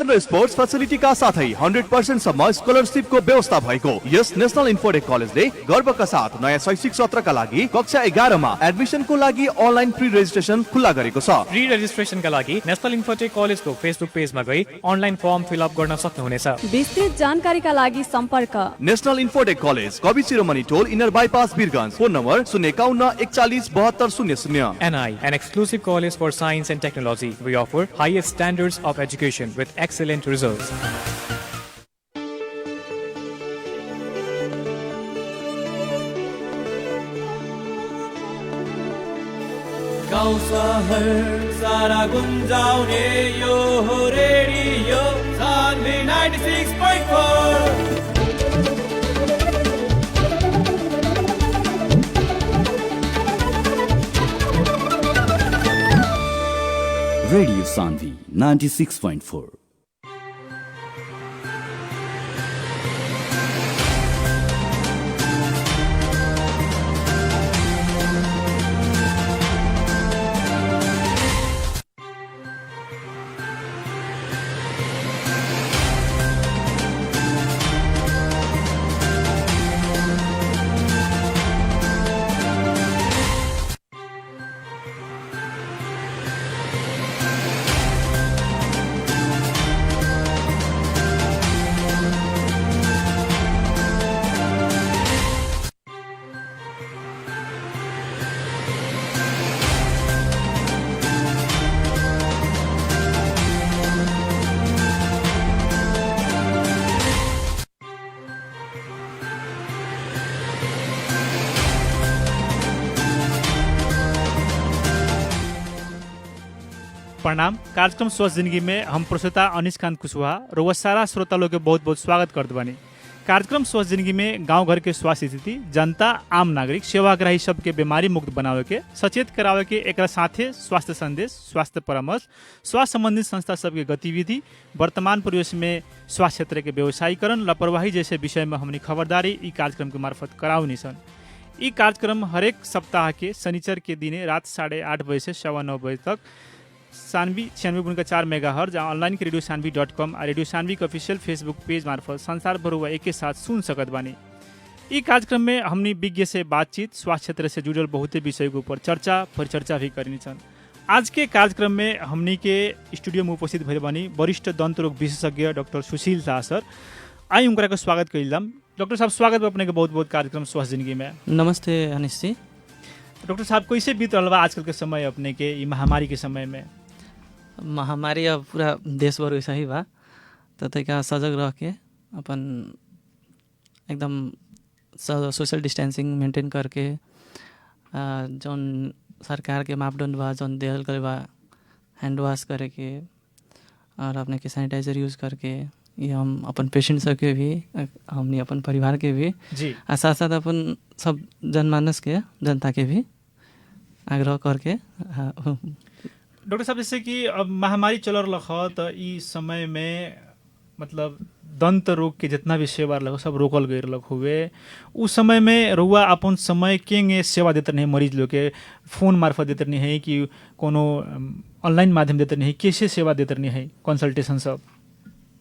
Education र sports फेसिलिटीका साथै 100% सम्म स्कलरशिपको व्यवस्था भएको यस नेशनल इन्फोटेक कलेजले गर्वका साथ नयाँ शैक्षिक सत्रका लागि कक्षा 11 मा एडमिसनको लागि अनलाइन प्री रेजिस्ट्रेसन खुला गरेको छ। प्री रेजिस्ट्रेसनका लागि नेशनल इन्फोटेक कलेजको फेसबुक पेजमा गई अनलाइन फर्म फिल अप गर्न सक्नुहुनेछ। विस्तृत जानकारीका लागि सम्पर्क नेशनल इन्फोटेक कलेज कवि शिरोमणि टोल इनर bypass Birgunj. Phone number 05141 NI, an exclusive college for science and technology. We offer highest standards of education with excellent results. गाउँ शहर सारा गुन्जाउने यो हो रेडियो सान्वी 96.4। Radio Sanvi 96.4। प्रणाम। कार्यक्रम स्वस्थ जिंदगी में हम प्रोश्रोता अनिश कांत कुशवाहा और वह सारा श्रोता लोग के बहुत बहुत स्वागत करते बानी। कार्यक्रम स्वस्थ जिंदगी में गांव घर के स्वास्थ्य स्थिति, जनता, आम नागरिक, सेवाग्राही सबके बीमारी मुक्त बनावे के, सचेत करावे के, एक साथे स्वास्थ्य संदेश, स्वास्थ्य परामर्श, स्वास्थ्य संबंधित संस्था सबके गतिविधि, वर्तमान परिवेश में स्वास्थ्य क्षेत्र के व्यवसायीकरण, लापरवाही जैसे विषय में हमने खबरदारी ई कार्यक्रम के मार्फत करावनी सन। ई कार्यक्रम हरेक सप्ताह के शनिचर के दिने रात 8:30 बजे से 9:15 बजे तक सानवी 96.4 मेगाहर्ज ऑनलाइन के radiosanvi.com और रेडियो सानवी के ऑफिशियल फेसबुक पेज मार्फत संसार भर हुआ एक साथ सुन सकत बानी। इस कार्यक्रम में हमने विज्ञ से बातचीत, स्वास्थ्य क्षेत्र से जुड़ल बहुत विषय के ऊपर चर्चा परिचर्चा भी करनी छन। आज के कार्यक्रम में हमने के स्टूडियो में उपस्थित भइल बानी वरिष्ठ दंत रोग विशेषज्ञ डॉक्टर सुशील शाह सर। आई उनका स्वागत कइलम। डॉक्टर साहब स्वागत बा अपने के बहुत बहुत कार्यक्रम स्वास्थ्य जिंदगी में। नमस्ते अनिश जी। डॉक्टर साहब कैसे बीत रहा बा आजकल के समय अपने के ई महामारी के समय में? महामारी अब पूरा देश भर वैसा ही बा, तो तरीका सजग रह के अपन एकदम सोशल डिस्टेंसिंग मेंटेन करके जौन सरकार के मापदंड बा जौन दिहल गइल बा, हैंड वॉश करे के और अपने के सैनिटाइजर यूज़ करके ये हम अपन पेशेंट सबके भी, हमने अपन परिवार के भी जी, साथ साथ अपन सब जनमानस के जनता के भी आग्रह करके। डॉक्टर साहब जैसे कि अब महामारी चल रहा है तो इस समय में मतलब दंत रोग के जितना भी सेवा लग सब रोकल गए लग हुए, उस समय में रुआ अपन समय के सेवा देते नहीं, मरीज लोग के फोन मार्फत देते नहीं है कि कोनो ऑनलाइन माध्यम देते नहीं, कैसे सेवा देते नहीं है कंसल्टेशन सब?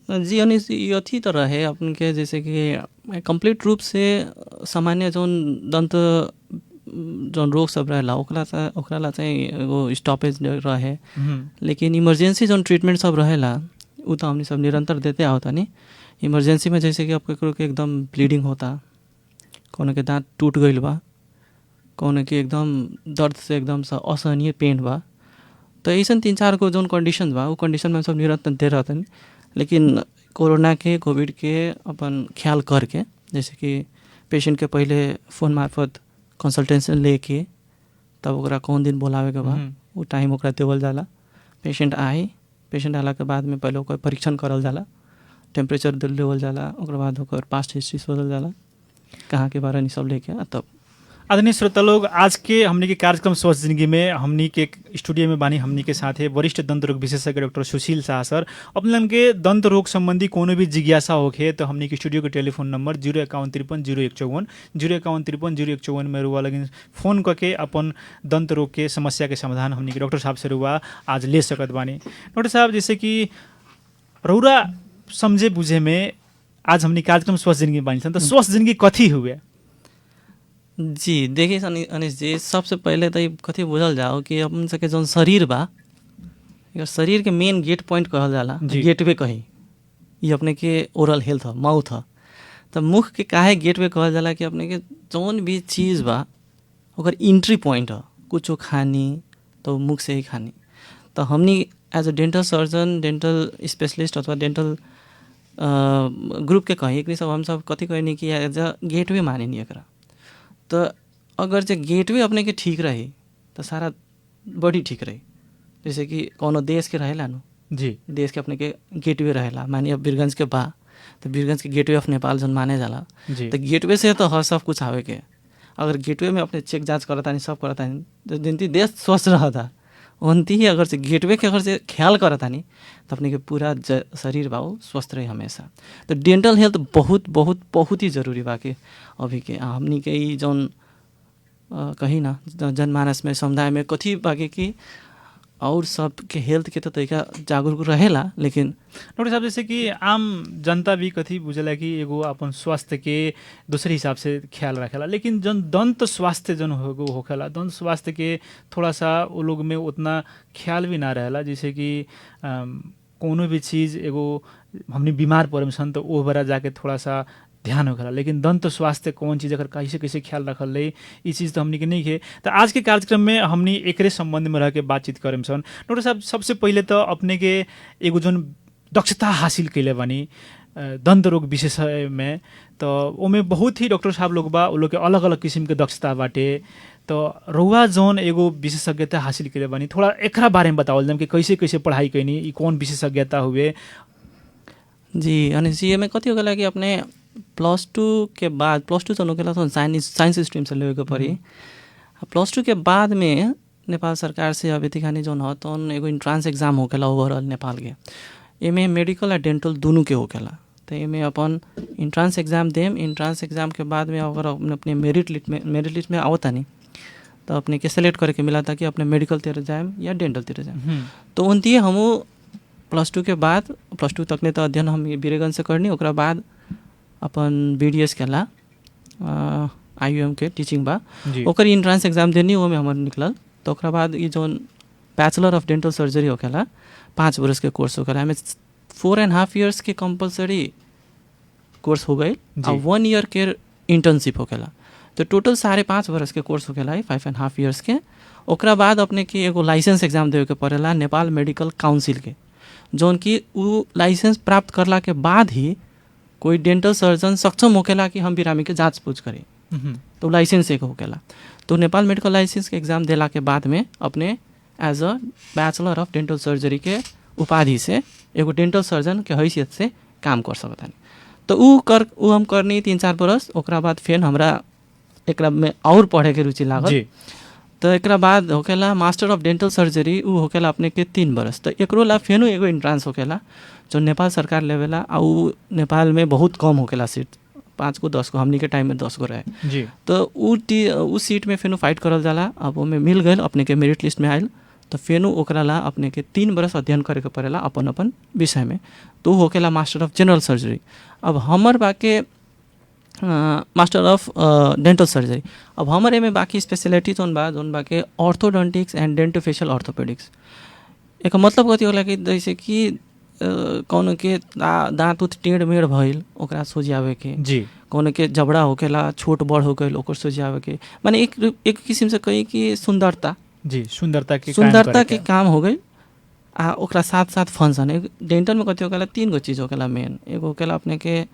जी अनिश, यथी तो रहे अपन के जैसे कि कंप्लीट रूप से सामान्य जौन दंत जौन रोग सब रहेला ओकरा चाहिँ एगो स्टॉपेज रहे, लेकिन इमरजेंसी जौन ट्रीटमेंट सब रहेला उ तो हमने सब निरंतर देते आवता नहीं। इमरजेंसी में जैसे कि अब केकरो के एकदम ब्लीडिंग होता, कोनो के दांत टूट गइल बा, कोनो के एकदम दर्द से एकदम असहनीय पेन बा, तो ऐसा 3-4 को जौन कंडीशन बा उ कंडीशन में सब निरंतर दे रहता नहीं। लेकिन कोरोना के कोविड के अपन ख्याल करके जैसे कि पेशेंट के पहले फ़ोन मार्फत कंसल्टेशन लेके तब ओकरा कौन दिन बोलावे के बा वो टाइम ओकरा देवल जाला। पेशेंट आला के बाद में पहले ओकर परीक्षण करल जाला, टेम्परेचर लेवल जाला, ओकर बाद ओकर पास्ट हिस्ट्री सोचल जाला, कहाँ के बारे में सब लेके तब। आदरणीय श्रोता लोग, आज के हमने के कार्यक्रम स्वस्थ जिंदगी में हमने के स्टूडियो में बानी हमने के साथ है वरिष्ठ दंत रोग विशेषज्ञ डॉक्टर सुशील शाह सर। अपने के दंत रोग संबंधी कोनो भी जिज्ञासा होखे तो हमने के स्टूडियो के टेलीफोन नंबर 051530154 051530154 में रुआ लगिन फोन करके अपन दंत रोग के समस्या के समाधान हमने के डॉक्टर साहब से रुआ आज ले सकत बानी। डॉक्टर साहब जैसे कि रौरा समझे बुझे में आज हमने कार्यक्रम स्वस्थ जिंदगी बानी सन तो स्वस्थ जिंदगी कथी हुए? जी देखिए अनिश जी, सबसे पहले तो ये कथी बुझल जाओ कि अपन सके जौन शरीर बा, एकर शरीर के मेन गेट पॉइंट कहल जाला, जी। गेटवे कही, ये अपने के ओरल हेल्थ ह, माउथ ह। तो मुख के काहे गेटवे कहल जाला कि अपने के जौन भी चीज़ बा ओकर एंट्री पॉइंट ह, कुछो खानी तो मुख से ही खानी। तो हमनी as a dental surgeon, dental specialist अथवा डेंटल ग्रुप के कहीं एक सब हम सब कथी कहनी कि एज अ गेटवे मानिनी एकरा। तो अगर जो गेटवे अपने के ठीक रही तो सारा बॉडी ठीक रही। जैसे कि कोनो देश के रहेला नु, जी देश के अपने के गेटवे रहेला, मानिए अब बीरगंज के बा तो बीरगंज के गेटवे ऑफ नेपाल जन माने जाला, जी तो गेटवे से तो हर सब कुछ आवे के। अगर गेटवे में अपने चेक जांच करता नहीं, सब करता नहीं, तो जिनती देश स्वस्थ रहता उनती ही अगर से गेटवे के अगर से ख्याल करता नहीं तो अपने के पूरा शरीर बा वो स्वस्थ रहे हमेशा। तो डेंटल हेल्थ बहुत बहुत बहुत ही जरूरी बा कि अभी के हमनी के ई जौन कही ना जनमानस में समुदाय में कथी बाकी कि और सब के हेल्थ के तो तरीका जागरूक रहेला, लेकिन डॉक्टर साहब जैसे कि आम जनता भी कथी बुझेला कि एगो अपन स्वास्थ्य के दूसरे हिसाब से ख्याल रखेला, लेकिन जन दंत स्वास्थ्य जन होखेला, दंत स्वास्थ्य के थोड़ा सा वो लोग में उतना ख्याल भी ना रहेला। जैसे कि कोनो भी चीज़ एगो हमने बीमार पड़े सन तो वो बरा जाके थोड़ा सा ध्यान होखेला, लेकिन दंत स्वास्थ्य कौन चीज़ अगर कैसे कैसे ख्याल रखल रही ये चीज़ तो हमनी के नहीं है। तो आज के कार्यक्रम में हमनी एकरे संबंध में रह के बातचीत करें सन। डॉक्टर साहब सबसे पहले तो अपने के एगो जन दक्षता हासिल कैले बानी दंत रोग विशेषज्ञ में, तो ओमे बहुत ही डॉक्टर साहब लोग बा, वो लोग के अलग अलग किस्म के दक्षता बाटे। तो रउआ जौन एगो विशेषज्ञता हासिल कैले बानी, थोड़ा एकरा बारे में बतावल जाम कि कैसे कैसे पढ़ाई कैनी, ई कौन विशेषज्ञता हुए? जी अनिश जी, में कथी हो गया कि अपने +2 के बाद, +2 जन होकेला तो साइंस स्ट्रीम से लेवे के पड़ी। +2 के बाद में नेपाल सरकार से अब एतिखानी जौन ह तो एगो इंट्रांस एग्जाम होकेला ओवरऑल नेपाल के, एमे मेडिकल और डेंटल दोनों के होकेला। तो एमे अपन इंट्रांस एग्जाम देम, इंट्रांस एग्जाम के बाद में अगर अपने मेरिट लिस्ट में आवता नहीं तो अपने के सेलेक्ट करके मिला था कि अपने मेडिकल तेरे जाएम या डेंटल तेरे जाएम। तो उनती हम +2 के बाद, +2 तक ने तो अध्ययन हम बीरगंज से करनी, ओकरा बाद अपन BDS केला IUM के टीचिंग बा, ओकर इंट्रांस एग्जाम देनी, वो में हमार निकलल। तो ओकरा बाद ये जो बैचलर ऑफ डेंटल सर्जरी होकेला 5 वर्ष के कोर्स होकेला, हमें 4.5 years के कंपलसरी कोर्स हो गए और 1 year के इंटर्नशिप होकेला। तो टोटल 5.5 वर्ष के कोर्स होकेला 5.5 years के। ओकरा बाद अपने के एगो लाइसेंस एग्जाम देवे के पड़ेला नेपाल मेडिकल काउंसिल के, जौन कि उ लाइसेंस प्राप्त करला के बाद ही कोई डेंटल सर्जन सक्षम होकेला कि हम बिरामी के जांच पूछ करें, तो लाइसेंस एक होकेला। तो नेपाल मेडिकल लाइसेंस के एग्जाम देला के बाद में अपने as a bachelor of dental surgery के उपाधि से एगो डेंटल सर्जन के हैसियत से काम कर सकता। तो उ हम करनी 3-4 बरस। ओकरा बाद फिर हमरा एकरा में और पढ़े के रुचि लागल। तो एकरा बाद होकेला मास्टर ऑफ डेंटल सर्जरी, उ होकेला अपने के 3 बरस। तो एकरो ला फेनो एगो इंट्रांस होकेला जो नेपाल सरकार लेवेला, और नेपाल में बहुत कम होकेला सीट, 5 को 10 को, हमनी के टाइम में 10 को रहे जी। तो उ सीट में फेनो फाइट करल जाला। अब ओमे मिल गए, अपने के मेरिट लिस्ट में आयल, तो फेनो ओकरा ला अपने के 3 बरस अध्ययन करे के पड़ेला अपन अपन विषय में। तो होकेला मास्टर ऑफ जनरल सर्जरी। अब हमर बाके मास्टर ऑफ डेंटल सर्जरी। अब हमारे में बाकी स्पेशलिटी जोन बा के ऑर्थोडोंटिक्स एंड डेंटोफेशियल ऑर्थोपेडिक्स। एक मतलब कथी होला कि जैसे कि कौन के दाँत उत टेढ़ मेढ़ भइल ओकरा सोझियावे के, जी, कौन के जबड़ा होकेला छोट बड़ हो गइल ओकर सोझियावे के, माने एक किस्म से कही कि सुंदरता, जी, सुंदरता के काम हो गई। आ ओकरा साथ साथ फंक्शन डेंटल में कथी होकेला 3 गो चीज़ होकेला मेन। एगो होकेला अपने के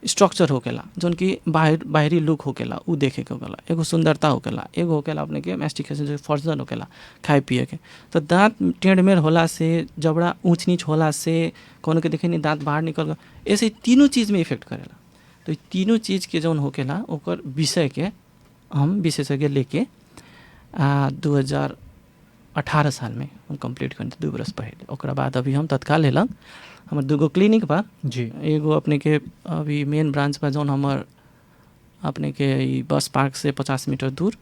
स्ट्रक्चर होकेला जोन कि बाहरी लुक होकेला उ देखे के होकेला, एगो सुंदरता होकेला, एगो होकेला अपने के मैस्टिकेशन जो फर्जन होकेला खाए पिए के। तो दांत टेढ़ मेढ़ होला से, जबड़ा ऊंच नीच होला से, कौन के देखे नहीं दांत बाहर निकल गए, ऐसे तीनों चीज़ में इफेक्ट करेला। तो तीनों चीज़ के जौन होकेला ओकर विषय के हम विशेषज्ञ लेके 2018 साल में हम कंप्लीट करते 2 बरस पहले। ओकरा बाद अभी हम तत्काल लेलक हमार 2 गो क्लिनिक बा जी। एगो अपने के अभी मेन ब्रांच बा जौन हमार अपने के बस पार्क से 50 मीटर दूर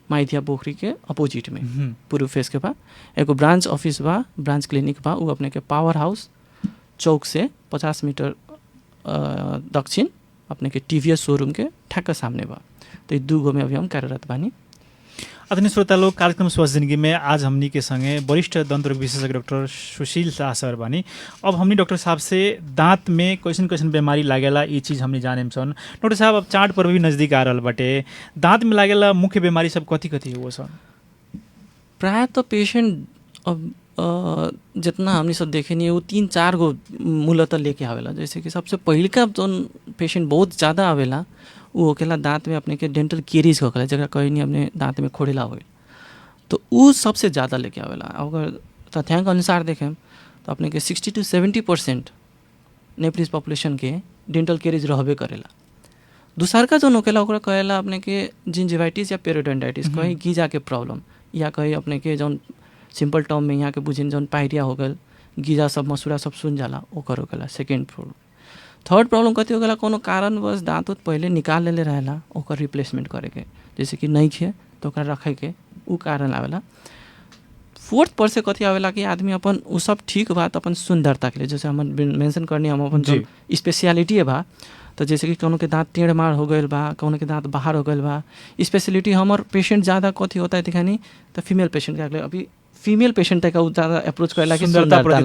माइथिया पोखरी के अपोजिट में पूर्व फेस के बा। एगो ब्रांच ऑफिस बा, ब्रांच क्लिनिक बा, उ अपने के पावर हाउस चौक से 50 मीटर दक्षिण अपने के टीवीएस शोरूम के ठ्याक्क सामने बा। तो 2 गो में अभी हम कार्यरत बानी। आदरणीय श्रोता लोग, कार्यक्रम स्वस्थ जिंदगी में आज हमनी के संगे वरिष्ठ दंत रोग विशेषज्ञ डॉक्टर सुशील शाह सर बानी। अब हमनी डॉक्टर साहब से दांत में कैसन कैसन बीमारी लागेला ये चीज़ हमनी जाने सन। डॉक्टर साहब, अब चाट पर्व भी नज़दीक आ रहल बाटे, दांत में लागेला मुख्य बीमारी सब कथी कथी हो सन? प्रायः तो पेशेंट अब जितना हमने सब देखे नहीं वो 3-4 गो मूलतः लेके आवेला। जैसे कि सबसे पहले का जो पेशेंट बहुत ज़्यादा आवेला वो होकेला दांत में अपने के डेंटल केरीज होकेला, जगह कहीं नहीं अपने दांत में खोड़ेला हो, तो वो सबसे ज़्यादा लेके आवेला। अगर तथ्यांक अनुसार देखें तो अपने के 60 to 70% नेपलीज पॉपुलेशन के डेंटल केरीज रहबे करेला। दूसर का जो होकेला ओकरा कहेला अपने के जिंजिवाइटिस या पेरियोडोंटाइटिस, कहीं गीजा के प्रॉब्लम, या कहीं अपने के जौन सिंपल टर्म में यहाँ के बुझिन जौन पायरिया हो गल, गीजा सब मसूड़ा सब सुन जाला, ओकर होकेला सेकेंड प्रॉब्लम। थर्ड प्रॉब्लम कथी होगला, कोनो कारण बस दांत पहले निकाल लेले रहेला, ओकर रिप्लेसमेंट करे के, जैसे कि नहीं खे तो ओकरा रखे के, उ कारण आवेला। फोर्थ पर से कथी आवेला कि आदमी अपन उ सब ठीक बा तो अपन सुंदरता के लिए, जैसे हम मेंशन करनी हम अपन जो स्पेशलिटी है बा, तो जैसे कि कोनो के दांत टेढ़ मार हो गए बा, कोनो के दांत बाहर हो गए बा, स्पेशलिटी हमार पेशेंट ज़्यादा कथी होता है दिखानी तो फीमेल पेशेंट के अभी फीमेल पेशेंट का ज़्यादा अप्रोच करेला कि सुंदरता,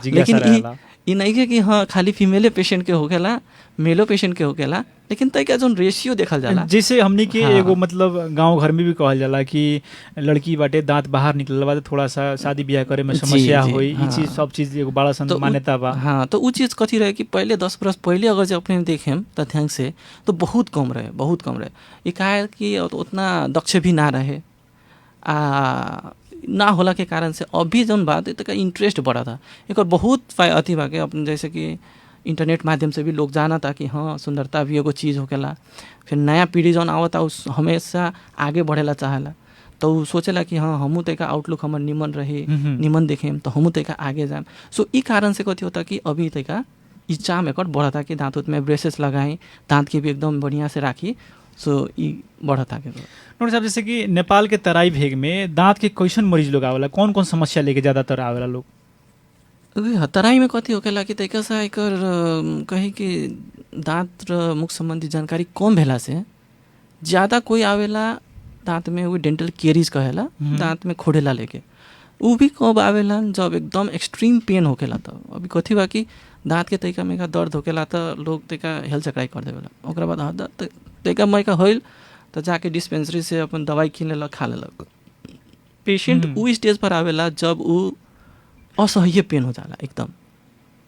लेकिन ये नहीं है कि हाँ खाली फीमेले पेशेंट के होकेला, मेलो पेशेंट के होकेला, लेकिन तय का जो रेशियो देखल जाला, जैसे हमनी के एगो मतलब गांव घर में भी कहल जाला कि लड़की बाटे दांत बाहर निकलल बा थोड़ा सा शादी ब्याह करे में समस्या होई, ई चीज सब चीज एगो बड़ा सन मान्यता बा। हाँ, तो वो चीज़ कथी रहे कि पहले 10 बरस पहले अगर जब अपने देखें तथ्यांक से तो बहुत कम रहे, बहुत कम रहे। ये कहा है कि उतना दक्ष भी ना रहे, ना होला के कारण से अभी जौन बात का इंटरेस्ट बढ़ा था। एक और बहुत अथी बा के अपने जैसे कि इंटरनेट माध्यम से भी लोग जाना था कि हाँ सुंदरता भी एगो चीज़ होकेला। फिर नया पीढ़ी जौन आवता उस हमेशा आगे बढ़ेला चाहेला, तो उ सोचेला कि हाँ हमू तक आउटलुक हमर निमन रहे, निमन देखेम तो हमू तक आगे जाम। सो ई कारण से कथी होता कि अभी तक इच्छा में बढ़ता कि दांत उत में ब्रेसेस लगाएं, दांत के भी एकदम बढ़िया से राखी। सो ई बढ़ता के डॉक्टर साहब, जैसे कि नेपाल के तराई भेग में दांत के कैसन मरीज लोग आवेला, कौन कौन समस्या लेके ज़्यादातर आवेला लोग? तराई में कथी होकेला कि तैका सा एकर कही कि दांत र मुख संबंधी जानकारी कम भेला से ज़्यादा कोई आवेला दांत में वो डेंटल केरीज कहेला, दांत में खोड़ेला लेके। वो भी कब आवेला जब एकदम एक्सट्रीम पेन होकेला। तो अभी कथी बा कि दांत के तैका में दर्द होकेला तो लोग तैका हेल चकराई कर देवेला, ओकरा बाद तैका मैका होइल तो जाके डिस्पेंसरी से अपन दवाई किन लेलक, खा लेलक। पेशेंट उ स्टेज पर आवेला जब उ असह्य पेन हो जाला एकदम,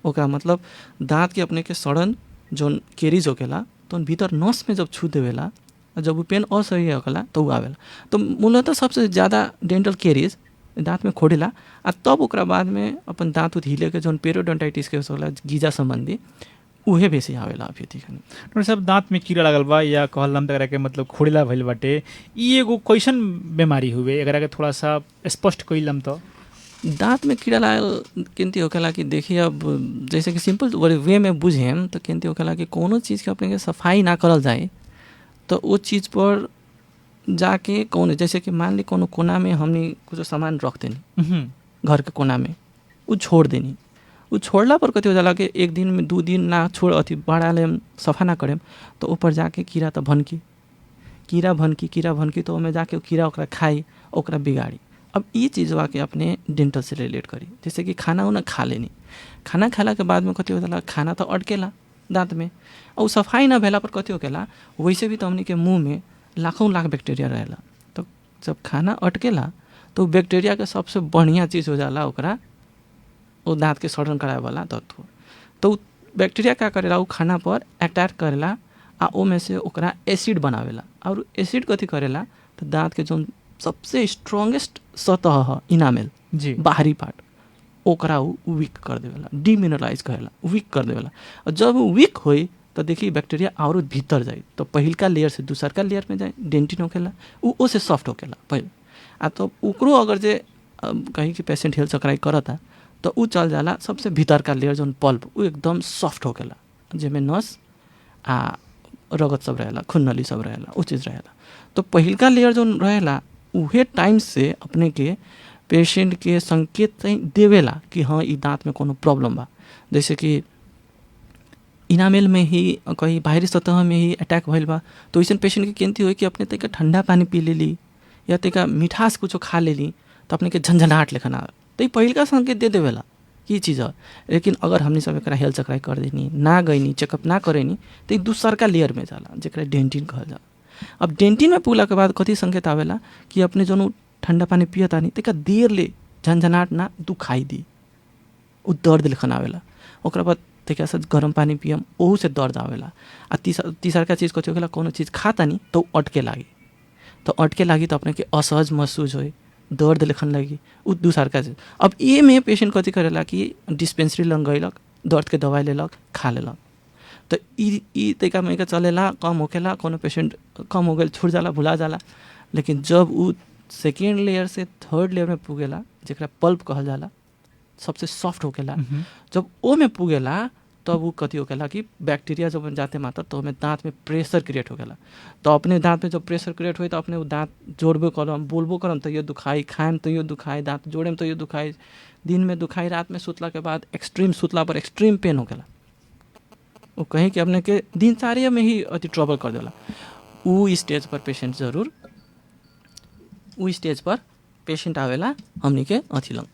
ओकरा मतलब दांत के अपने के सड़न जोन केरीज होकेला तो भीतर नस में जब छू देवेला, जब वो पेन असह्य होकेला तो वो आवेला। तो मूलतः सबसे ज़्यादा डेंटल केरीज दांत में खोड़ेला, आ तब ओकरा बाद में अपन दांत उत हिले के जोन पेरियोडोंटाइटिस के होला गीजा संबंधी उहे बेसी आवेला अभी दिखनी। डॉक्टर साहब, दांत में कीड़ा लागल बा या कहलम तकरा के मतलब खोड़ेला भइल बाटे, ई एगो कैसन बीमारी हुए एकरा के थोड़ा सा स्पष्ट कइलम? तो दांत में कीड़ा लागल केंती होकेला कि देखिए अब जैसे कि सिंपल वे में बुझेम तो केंती होकेला कि कोनो चीज़ के अपने के सफाई ना करल जाए तो वो चीज़ पर जाके कौन, जैसे कि मान ली कोनो कोना में हमने कुछ सामान रख देनी घर के कोना में, वो छोड़ देनी, वो छोड़ला पर कथी हो जाला कि 1 दिन में 2 दिन ना छोड़ अथी बढ़ा लेम, सफा ना करेम तो ऊपर जाके कीड़ा तो भनकी, कीड़ा भनकी तो ओमे जाके कीड़ा ओकरा खाई, ओकरा बिगाड़ी। अब ये चीज़ के अपने डेंटल से रिलेट करी, जैसे कि खाना उना खा लेनी, खाना खाला के बाद में कथी हो जाला खाना तो अटकेला दांत में, और सफाई ना भेला पर कथी होकेला वैसे भी तो हमनी के मुँह में लाखों लाख बैक्टीरिया रहेला। तो जब खाना अटकेला तो बैक्टीरिया के सबसे बढ़िया चीज़ हो जाला ओकरा वो दांत के सड़न कराए वाला तत्व। तो बैक्टीरिया क्या करेला वो खाना पर अटैक करेला आ ओ में से ओकरा एसिड बनावेला, और एसिड कथी करेला तो दांत के जो सबसे स्ट्रॉन्गेस्ट सतह है इनामेल जी बाहरी पार्ट ओकरा वीक कर देवेला, डिमिनरलाइज करेला, वीक कर देवेला। और जब वो वीक होई तो देखिए बैक्टीरिया और भीतर जाए तो पहिलका लेयर से दूसरका लेयर में जाए, डेंटिन होकेला वो से सॉफ्ट होकेला पहले आ तो ओकरो अगर जे कहीं कि पेशेंट हेल्थ चकराई करता तो वो चल जाला सबसे भीतर का लेयर जोन पल्प वो एकदम सॉफ्ट होकेला, जेमें नस आ रगत सब रहेला, खून नली सब रहेला, वो चीज़ रहेला। तो पहिलका लेयर जोन रहेला उहे टाइम से अपने के पेशेंट के संकेत देवेला कि हाँ ई दांत में कोनो प्रॉब्लम बा। जैसे कि इनामेल में ही कहीं बाहरी सतह में ही अटैक भइल बा तो ऐसे पेशेंट के केंती हो कि अपने तक ठंडा पानी पी लेली या तक मिठास कुछ खा लेली तो अपने के झंझनाहट लेखन आ तो पहिलका संकेत दे देवेला कि चीज़ है। लेकिन अगर हमने सब एक हेल्थ चेकराई कर देनी ना गईनी चेकअप ना करेनी तो दूसरका लेयर में जाला जरा डेंटिन कहल जाला। अब डेंटिन में पुगला के बाद कथी संकेत आवेला कि अपने जो ठंडा पानी पियता नहीं तक देर ले झंझनाहट ना दुखाई दी उ दर्द लेखन आवेला। ओकरा बाद तक से गर्म पानी पियम ओहू से दर्द आवेला। आ तीसरका चीज़ कथी होखेला कोनो चीज़ खाता नहीं तो अटके लागी तो अपने के असहज महसूस होई दर्द लेखन लगी उ दूसरका चीज। अब ये में पेशेंट कथी करेला कि डिस्पेंसरी लंग गइलक दर्द के दवाई लेलक खा लेलक तो ई तरीका में चलेला कम होखेला कोनो पेशेंट कम हो गए छूट जाला भुला जाला। लेकिन जब उ सेकेंड लेयर से थर्ड लेयर में पुगेला जरा पल्प कहल जाला सबसे सॉफ्ट होकेला जब ओ में पुगेला तब वो कथी होकेला कि बैक्टीरिया जब जाते मात्र तो हमें दांत में प्रेशर क्रिएट होकेला। तो अपने दांत में जब प्रेशर क्रिएट हुई तो अपने वो दांत जोड़बो करम बोलबो करम तो ये दुखाई खाएम तो ये दुखाई दांत जोड़ेम तो ये दुखाई दिन में दुखाई रात में सुतला के बाद एक्सट्रीम सुतला पर एक्सट्रीम पेन होकेला। वो कहीं कि अपने के दिनचर्या में ही अति ट्रबल कर देला। उ स्टेज पर पेशेंट जरूर उ स्टेज पर पेशेंट आवेला हमनी के अथी लंग।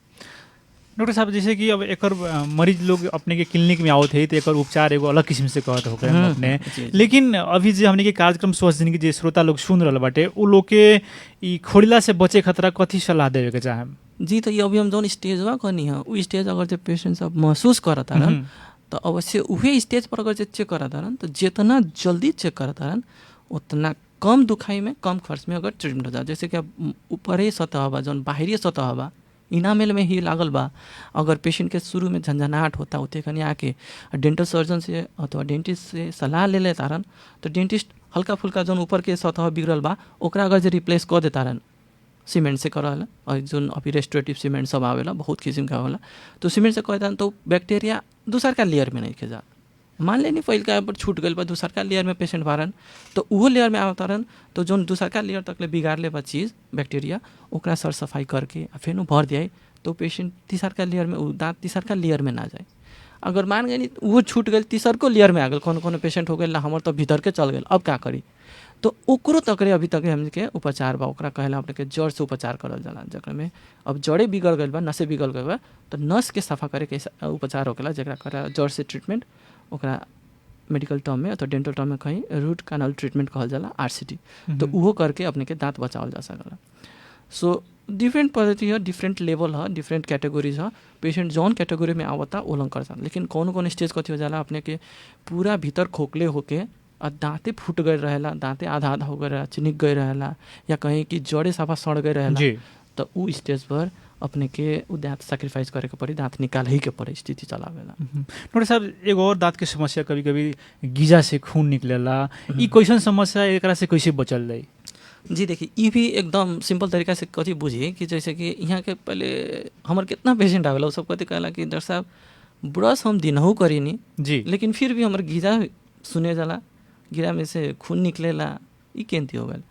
डॉक्टर साहब जैसे कि अब एक मरीज लोग अपने के क्लिनिक में आवत है तो एक उपचार एगो अलग किस्म से कहत होके अपने लेकिन अभी जो हमने के कार्यक्रम स्वस्थ जिंदगी जो श्रोता लोग सुन रहा बाटे उ लोग के ई खोड़िला से बचे खतरा कथी सलाह देवे के चाहे जी। तो ये अभी हम जो स्टेज बा कहनी है उ स्टेज अगर जो पेशेंट सब महसूस करता रहन तो अवश्य उहे स्टेज पर अगर जो चेक करता रहन तो जितना जल्दी चेक करता रहन उतना कम दुखाई में कम खर्च में अगर ट्रीटमेंट हो जाए। जैसे कि अब ऊपरी सतह बा जौन बाहरी सतह बा इनामेल में ही लागल बा अगर पेशेंट के शुरू में झंझनाहट होता होते कहीं आके डेंटल सर्जन से अथवा डेंटिस्ट से सलाह ले लेता रहन तो डेंटिस्ट हल्का फुल्का जौन ऊपर के सतह बिगड़ल बा ओकरा अगर जो रिप्लेस कर देता रहन सीमेंट से करला और जो अभी रेस्टोरेटिव सीमेंट सब आवेला बहुत किस्म का होला तो सीमेंट से कहता तो बैक्टीरिया दूसरका लेयर में नहीं के जा मान लेनी पहिलका पर छूट गई दूसरका लेयर में पेशेंट बारन तो वो लेयर में आवता रहन तो जो दूसरका लेयर तक ले बिगाड़ ले चीज़ बैक्टीरिया ओकरा सर सफाई करके फिर भर दिए तो पेशेंट तीसरका लेयर में दाँत तीसरका लेयर में ना जाए। अगर मान गई वो छूट गई तीसरको लेयर में आ गए कोनो पेशेंट हो गए हमार तो भीतर के चल गए अब क्या करी तो ओकरो तकरे अभी तक हमने के उपचार बा ओकरा कहला अपने के जड़ से उपचार करल जाला जकरा में अब जड़े बिगड़ गई बा नसें बिगड़ गई बा तो नस के सफा करे के उपचार होकेला जकरा करा जड़ से ट्रीटमेंट ओकरा मेडिकल टर्म में अथवा डेंटल टर्म में कहीं रूट कैनल ट्रीटमेंट कहल जाला RCT तो वो करके अपने के दांत बचावल जा सकला। सो डिफरेंट पद्धति है डिफरेंट लेवल है डिफरेंट कैटेगरीज है पेशेंट जौन कैटेगरी में आवता ओलंग कर सकता। लेकिन कौन स्टेज कथी हो जाला अपने के पूरा भीतर खोखले होके और दाँते फूट गए रहेला दाँते आधा आधा हो गए रहा चिनिक गए रहेला या कहीं कि जड़े साफा सड़ गए रहेला तो उ स्टेज पर अपने के उ दाँत सेक्रीफाइस करे के पड़ी दाँत निकाल ही के पड़ी स्थिति चलावेला। डॉक्टर साहब एगो और दाँत के समस्या कभी कभी गीजा से खून निकलेला ई कैसन समस्या एकरा से कैसे बचल जाए? जी देखिए ये भी एकदम सिंपल तरीका से कथी बुझिए कि जैसे कि यहाँ के पहले हमारे कितना पेशेंट आवेला सब कथी कहला कि डॉक्टर साहब ब्रश हम दिनहू करीनी जी लेकिन फिर भी हमारे गीजा सुने जाला गिरा में से खून निकलेला ई केंती हो गए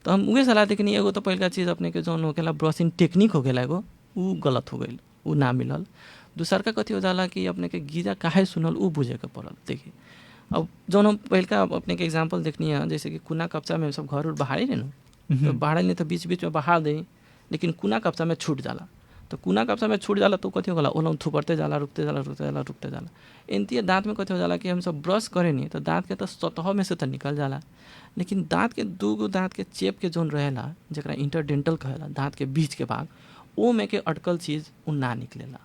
तो हम उहे सलाह देखनी एगो तो पहला चीज़ अपने के जौन होकेला ब्रशिंग टेक्निक होकेला एगो उ गलत हो गई उ ना मिलल। दूसर का कथी हो जाला कि अपने के गीजा काहे सुनल उ बुझे के पड़ल। देखिए अब जौन हम पहलका अपने के एग्जाम्पल देखनी है जैसे कि कुना कपचा में सब घर उर बहारी नहीं तो बहारे नहीं तो बीच बीच में बहा दे लेकिन कुना कपचा में छूट जाला तो कुना कपचा में छूट जाला तो कथी हो गला ओलम थुपरते जाला रुकते जाला एनती दाँत में कथी हो जाला कि हम सब ब्रश करे नहीं तो दाँत के तो सतह में से तो निकल जाला लेकिन दाँत के दूगो दाँत के चेप के जोन रहेला जरा इंटरडेंटल कहेला दाँत के बीच के भाग वो में के अटकल चीज़ उ ना निकलेला।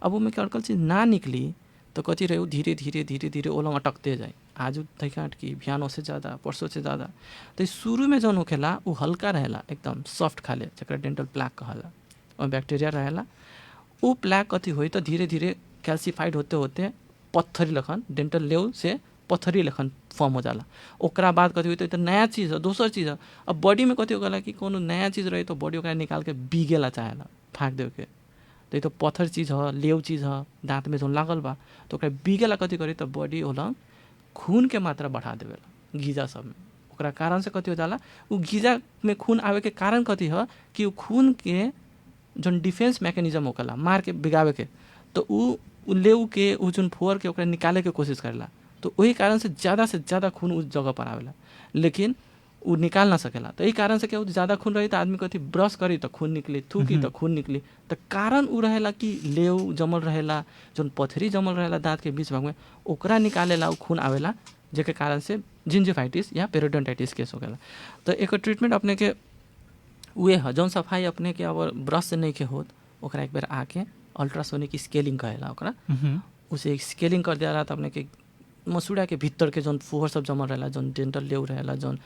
अब वो में के अटकल चीज़ ना निकली तो कथी रहे धीरे धीरे ओलम अटकते जाए आज तैका अटकी बिहानों से ज़्यादा परसों से ज़्यादा तो शुरू में जौन होखेला वो हल्का रहेला एकदम सॉफ्ट खाले जरा डेंटल प्लाक कहला और बैक्टीरिया रहेला वो प्लाक कथी हुई तो धीरे धीरे कैल्सीफाइड होते होते पत्थरी लखन डेंटल लेव से पत्थरी लखन फॉर्म हो जाला। ओकरा बाद कथी हुई तो नया चीज़ है दोसर चीज़ है। अब बॉडी में कथी होगा कि कोनो नया चीज़ रही तो बॉडी ओकरा निकाल के बीगेला चाहेला फाँक दे के तो ये तो पत्थर चीज़ है लेव चीज़ है दाँत में जो लागल बा तो ओकरा बीगेला कथी करी तो बॉडी होला खून के मात्रा बढ़ा देवेला गीजा सब में ओकरा कारण से कथी हो जाला वो गीजा में खून आवे के कारण कथी है कि वो खून के जो डिफेंस मैकेनिज्म होकेला मार के बिगावे के तो उ उ लेउ के उ जोन फोहर के ओकरा निकाले के कोशिश करेला, तो वही कारण से ज़्यादा खून उस जगह पर आवेला, लेकिन उ निकाल ना सकेला। तो यही कारण से क्या ज़्यादा खून रही तो आदमी कथी ब्रश करी तो खून निकली, थूकी तो खून निकली। तो कारण उ रहेला कि लेउ जमल रहेला, जोन पथरी जमल रहेला दाँत के बीच भाग में, ओकरा निकालेला उ खून आवेला, जेके कारण से जिंजिवाइटिस या पेरिडोंटाइटिस केस होगेला। तो एक ट्रीटमेंट अपने के उहे है जौन सफाई अपने के अब ब्रश से नहीं के होत, ओकरा एक बेर आके अल्ट्रासोनिक स्केलिंग कहेला ओकरा, उसे स्केलिंग कर दिया तो अपने के मसूड़ा के भीतर के जौन फोहर सब जमल रहेला, जौन डेंटल लेउ रहेला, जौन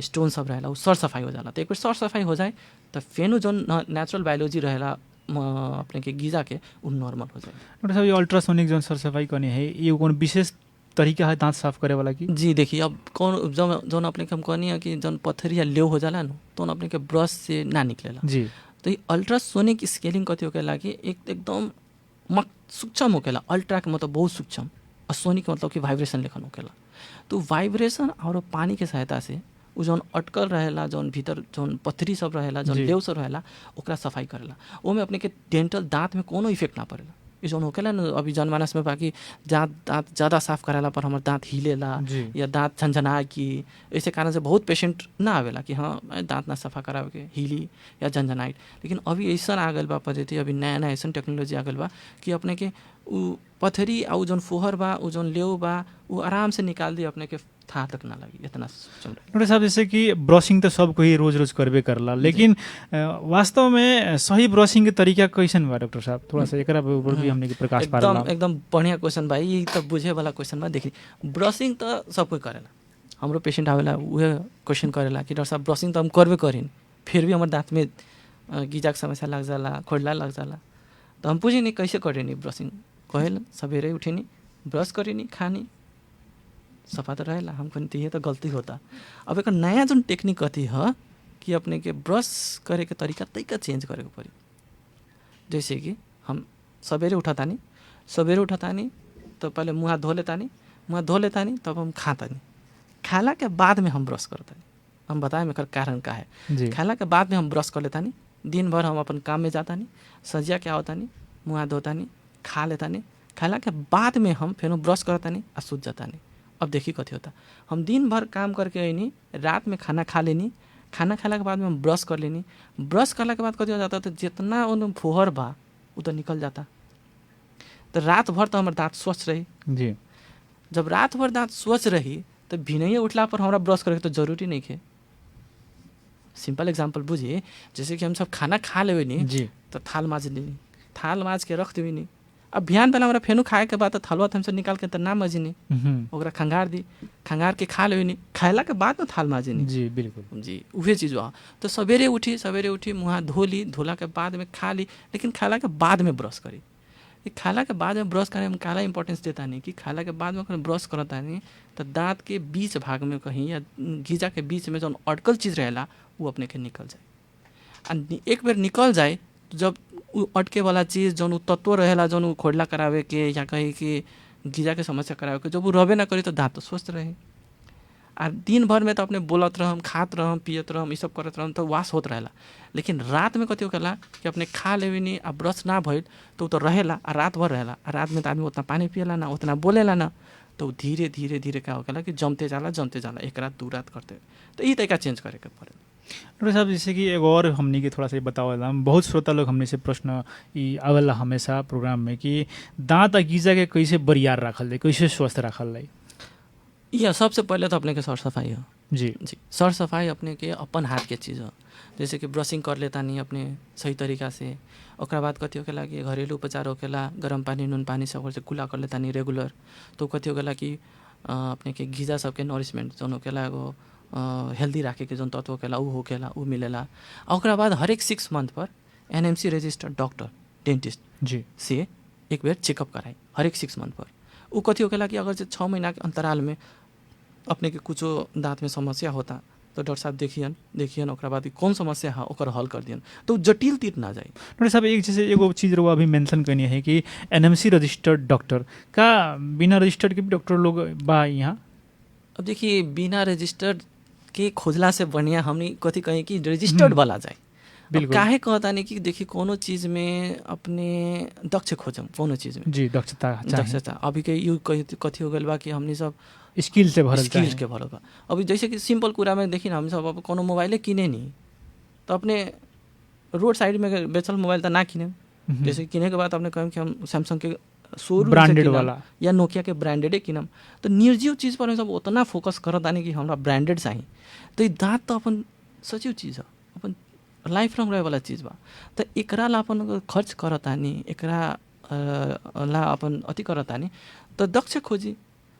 स्टोन सब रहेला, उ सर सफाई हो जाला। तो एक बेर सर सफाई हो जाए तो फेनु जौन नेचुरल बायोलॉजी रहेला अपने के गीजा के उ नॉर्मल हो जाए। डॉक्टर साहब, ये अल्ट्रासोनिक जौन सर सफाई करनी है, ये कौन विशेष तरीका है दांत साफ करे वाला की? जी देखिए, अब कौन जौन अपने के हम कहनी है कि जौन पत्थर या लेउ हो जाला न, तो अपने के ब्रश से ना निकलेला जी। तो ये अल्ट्रासोनिक स्केलिंग कथी होकेला कि एकदम सूक्ष्म होकेला। अल्ट्रा के मतलब बहुत सूक्ष्म और सोनिक के मतलब कि वाइब्रेशन लेखन होकेला। तो वाइब्रेशन और पानी के सहायता से उ जौन अटकल रहेला, जौन भीतर जौन पथरी सब रहेला, जौन लेउ सब रहेला, ओकरा सफाई करेला। ओमे अपने के डेंटल दांत में कोनो इफेक्ट ना पड़ेला। ये जौन होकेला न अभी जनमानस में बाकी दांत ज़्यादा साफ करेला पर हमार दांत हिलेला या दांत झंझना की, ऐसे कारण से बहुत पेशेंट ना आवेला कि हाँ दांत ना सफा करावे के हिली या झंझनाइट। लेकिन अभी ऐसा आ गल बा पद्धति, अभी नया नया ऐसा टेक्नोलॉजी आ गल बा कि अपने के उ पथरी आ जौन फोहर बा, उ जौन लेउ बा, उ आराम से निकाल दी, अपने के था तक ना लगी, इतना सूक्ष्म। डॉक्टर साहब, जैसे कि ब्रशिंग तो सबको ही रोज रोज करबे करला, लेकिन वास्तव में सही ब्रशिंग के तरीका कैसन बा डॉक्टर साहब? थोड़ा सा एकरा ऊपर भी हमने के प्रकाश पारला। एकदम बढ़िया क्वेश्चन भाई, ये तो बुझे वाला क्वेश्चन बा। देखिए, ब्रशिंग तो सब कोई करेला, हमरो पेशेंट आवेला उहे क्वेश्चन करेला कि डॉक्टर साहब ब्रशिंग तो हम करबे करीन, फिर भी हमारे दांत में गीजा के समस्या लग जाला, खोडला लग जाला। तो हम पूछे नहीं कैसे करेनी ब्रशिंग, कहेला सवेरे उठेनी ब्रश करेनी, खानी सफा तो रहेला। हम कहनी ये तो गलती होता। अब एक नया जो टेक्निक कथी है कि अपने के ब्रश करे के तरीका तरीका चेंज करे के पड़ी। जैसे कि हम सवेरे उठतानी तो पहले मुँह हाथ धो लेतानी, तब हम खातानी, खाला के बाद में हम ब्रश करतानी। हम बताएं एकर कारण का है। खाला के बाद में हम ब्रश कर लेतानी, दिन भर हम अपन काम में जातानी, सजिया के आवतानी, मुँह हाथ धोतानी, खा लेतानी, खाला के बाद में हम फिर ब्रश करतानी आ सूत जातानी। अब देखिए कथी होता, हम दिन भर काम करके आईनी, रात में खाना खा लेनी, खाना खाला के बाद में हम ब्रश कर लेनी, ब्रश करला के बाद कथी हो जाता, तो जितना उन फोहर बा वो तो निकल जाता। तो रात भर तो हमारे दांत स्वच्छ रही जी। जब रात भर दांत स्वच्छ रही तो भिनैया उठला पर हमारा ब्रश करे तो जरूरी नहीं है। सिंपल एग्जाम्पल बुझिए, जैसे कि हम सब खाना खा लेवे नी जी, तो थाल माज लेनी, थाल माज के रख देवी नी। अब बिहान बेला हमारा फेनू खाए के बाद तो थालवा हमसे निकाल के तो ना मजिनी, ओकरा खंगार दी, खंगार के खा लेनी, खाला के बाद में थाल माजिनी। जी बिल्कुल जी, उहे चीज़ हुआ। तो सवेरे उठी मुँह हाथ धो ली, धोला के बाद में खा ली, लेकिन खाला के बाद में ब्रश करी। खाला के बाद में ब्रश करे में काला इंपॉर्टेंस देता नहीं कि खाला के बाद में अगर ब्रश करता नहीं तो दांत के बीच भाग में कहीं या गीजा के बीच में जो अटकल चीज़ रहेला वो अपने के निकल जाए। एक बार निकल जाए तो जब उ अटके वाला चीज़ जो तत्व रहेला, जो खोडला करावे के या कहीं कि गीजा के समस्या करावे के, जब वो रहे ना करी तो दांत तो स्वस्थ रहे। और दिन भर में तो अपने बोलत रहम, खात रहम, पियत रहम, ये सब करत रहम तो वास होत रहेला। लेकिन रात में कथी होकेला कि अपने खा लेवी नहीं आ ब्रश ना भइल तो तो रहेला आ रात भर रहेला। आ रात में तो आदमी उतना पानी पियला ना, उतना बोलेला ना, तो धीरे धीरे धीरे क्या होकेला कि जमते जाला, एक रात 2 रात करते। तो ये तरीका चेंज करे के पड़े। डॉक्टर साहब, जैसे कि एगो और हमनी के थोड़ा सा बतावला, बहुत श्रोता लोग हमने से प्रश्न ई आवेला हमेशा प्रोग्राम में कि दांत आ गीजा के कैसे बरियार रखल जाए, कैसे स्वस्थ रखल जाए? यह सबसे पहले तो अपने के सर सफाई है। जी, सर सफाई अपने के अपन हाथ के चीज़ है। जैसे कि ब्रशिंग कर लेता नहीं अपने सही तरीका से, ओकरा बाद कथी होकेला कि घरेलू उपचार होकेला, गर्म पानी नून पानी सब से कुला कर लेता नहीं रेगुलर। तो कथी होकेला कि अपने के गीजा सबके नरिशमेंट जो होकेला एगो हेल्दी राखे के जो तत्व होकेला उ होकेला, उ मिलेला। ओकरा बाद हर एक 6 मंथ पर NMC रजिस्टर्ड डॉक्टर डेंटिस्ट जी से एक बेर चेकअप कराई हर एक 6 मंथ पर। उ कथी होकेला कि अगर 6 महीना के अंतराल में अपने के कुछ दांत में समस्या होता तो डॉक्टर साहब देखियन ओकरा बाद कौन समस्या है ओकर हल कर दियन, तो जटिल तीर ना जाए। डॉक्टर साहब, एक जैसे एगो चीज़ रहुआ अभी मेंशन करनी है कि NMC रजिस्टर्ड डॉक्टर का बिना रजिस्टर्ड के भी डॉक्टर लोग बा यहाँ? अब देखिए, बिना रजिस्टर्ड के खोजला से बढ़िया हमने कथी कहें कि रजिस्टर्ड वाला जाए। बिल्कुल। काहे कहता नहीं कि देखिए कोनो चीज़ में अपने दक्ष खोजम, कोनो चीज़ में जी दक्षता चाहिए, दक्षता। अभी के यू कथी हो गल बा कि हमनी सब स्किल से भरल स्किल चाहिए। के भरल बा। अभी जैसे कि सिंपल कुरा में देखी ना, हम सब अब कोनो मोबाइले किने नहीं तो अपने रोड साइड में बेचल मोबाइल तो ना किने। जैसे किने के बाद अपने कहें कि हम सैमसंग के शोरूम ब्रांडेड वाला या नोकिया के ब्रांडेडे किनम, तो निर्जीव चीज़ पर हम सब उतना फोकस करत आने कि हमरा ब्रांडेड चाहिए। तो ये दाँत तो अपन सजीव चीज़ है, अपन लाइफ लॉन्ग रहे वाला चीज़ बा। तो एकरा ला अपन खर्च करत आनी, एकरा ला अपन अति करत आनी, तो दक्ष खोजी।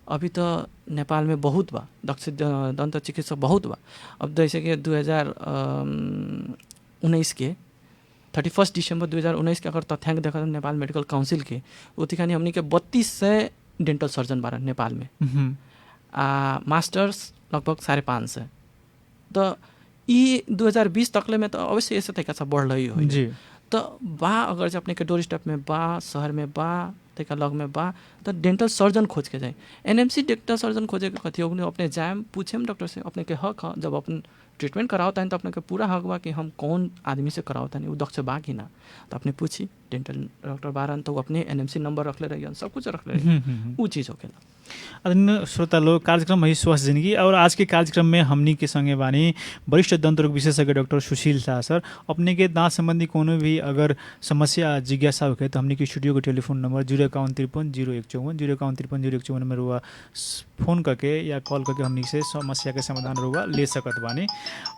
अभी तो नेपाल में बहुत बा दक्ष दंत चिकित्सक बहुत बा। अब जैसे कि 2019 के 31 दिसंबर 2019 के अगर तथ्यांक देखा नेपाल मेडिकल काउंसिल के, उतिखानी हमनी के 3200 डेंटल सर्जन बारह नेपाल में, मास्टर्स लगभग 550। तो ये 2020 तकले में तो अवश्य ऐसे तरीका से बढ़ रही हो जी। तो बा अगर जो अपने के डोर स्टेप में बा, शहर में बा, तरीका लग में बा, तो डेंटल सर्जन खोज के जाए। एनएमसी डेंटल सर्जन खोजे के कथी हो अपने जाए पूछे डॉक्टर से, अपने के हक है जब अपन ट्रीटमेंट करावता है तो अपने के पूरा हक बा कि हम कौन आदमी से करावता नहीं, वो दक्ष बा कि ना। तो अपने पूछी डेंटल डॉक्टर बारन तो अपने एनएमसी नंबर रख ले रही, सब कुछ रख ले रही, वो चीज़ होकेला। आदरणीय श्रोता लोग, कार्यक्रम है स्वास्थ्य जिंदगी और आज के कार्यक्रम में हमनी के संगे बानी वरिष्ठ दंत रोग विशेषज्ञ डॉक्टर सुशील शाह सर। अपने के दांत संबंधी कोनो भी अगर समस्या जिज्ञासा हो तो हमनी के स्टूडियो के टेलीफोन नंबर 051530154 051530154 में रुआ फोन करके या कॉल करके हमनी से समस्या के समाधान रुआ ले सकत बानी।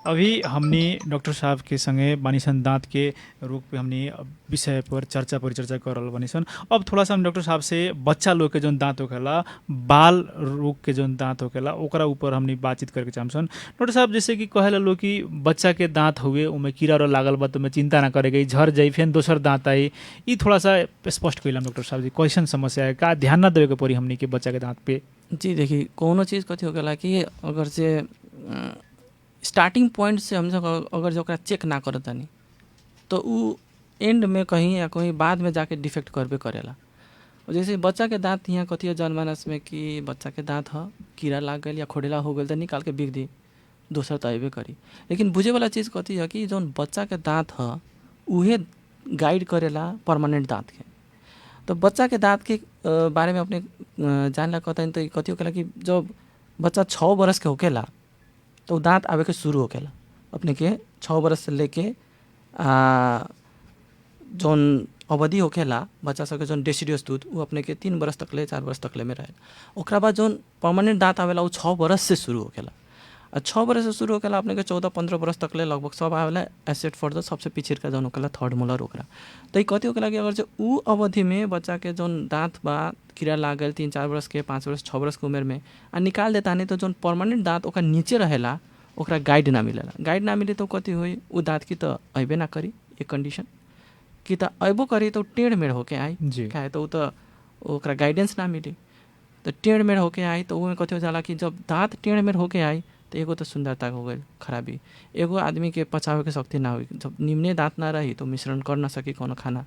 अभी हमनी डॉक्टर साहब के संगे बानी सन दांत के रोग पे हमनी विषय पर चर्चा परिचर्चा कर रहल बानी सन। अब थोड़ा सा हम डॉक्टर साहब से बच्चा लोग के जो दांत होखेला, बाल रोग के जो दांत होखेला, ओकरा ऊपर हमनी बातचीत करके चाहसन। डॉक्टर साहब जैसे कि कहे लो कि बच्चा के दांत हुए उमें कीड़ा रो लागल बा तो में चिंता ना करे गई, झड़ जाई फिर दोसर दांत आई, ये थोड़ा सा स्पष्ट कइलाम डॉक्टर साहब जी कैसन समस्या है, का ध्यान ना देवे के पड़ी हमनी के बच्चा के दांत पे। जी देखिए कोनो चीज़ कथी हो गया कि अगर से स्टार्टिंग पॉइंट से हम सब अगर जो चेक ना करत तानी तो उ एंड में कहीं या कहीं बाद में जाके डिफेक्ट करबे करेला। जैसे बच्चा के दांत यहाँ कथी है जनमानस में कि बच्चा के दांत ह कीड़ा लाग गई या खोडेला हो गई तो निकाल के बिक दी, दोसर तो अबे करी। लेकिन बुझे वाला चीज़ कथी है कि जौन बच्चा के दांत ह उहे गाइड करेला परमानेंट दांत के। तो बच्चा के दांत के बारे में अपने जानला कहता है तो कथी होकेला कि जब बच्चा 6 बरस के होकेला तो दांत आवे के शुरू होकेला अपने के 6 बरस से लेके जौन अवधि होकेला बच्चा सबके जौन डेसिडियस दूध वो अपने के 3 बरस तकले 4 बरस तकले में रहेला। ओकरा बाद जौन परमानेंट दांत आवेला वो 6 बरस से शुरू होकेला। 6 बरस से शुरू होकेला अपने के 14-15 बरस तकले लगभग सब आवेला एसेट फॉर द सबसे पीछे का जौन होकेला थर्ड मोलर ओकरा। तो ये कथी होकेला कि अगर जो उ अवधि में बच्चा के जौन दांत बा कीड़ा लाग गए 3-4 बरस के 5 बरस 6 बरस के उम्र में आ निकाल देता नहीं तो जौन परमानेंट दांत ओकरा नीचे रहेला ओकरा गाइड ना मिलेला। गाइड ना मिले तो कथी होई उ दांत की तो अबे ना करी एक कंडीशन कि तो अबो करी तो टेढ़ मेढ़ होके आई क्या तो ओकरा गाइडेंस ना मिली तो टेढ़ मेढ़ होके आई तो वो कथी हो जाला कि जब दांत टेढ़ मेढ़ होके आई तो एगो तो सुंदरता हो गई खराबी, एगो आदमी के पचावे के शक्ति ना हुई, जब निम्ने दांत ना रही तो मिश्रण कर ना सकी कोनो खाना।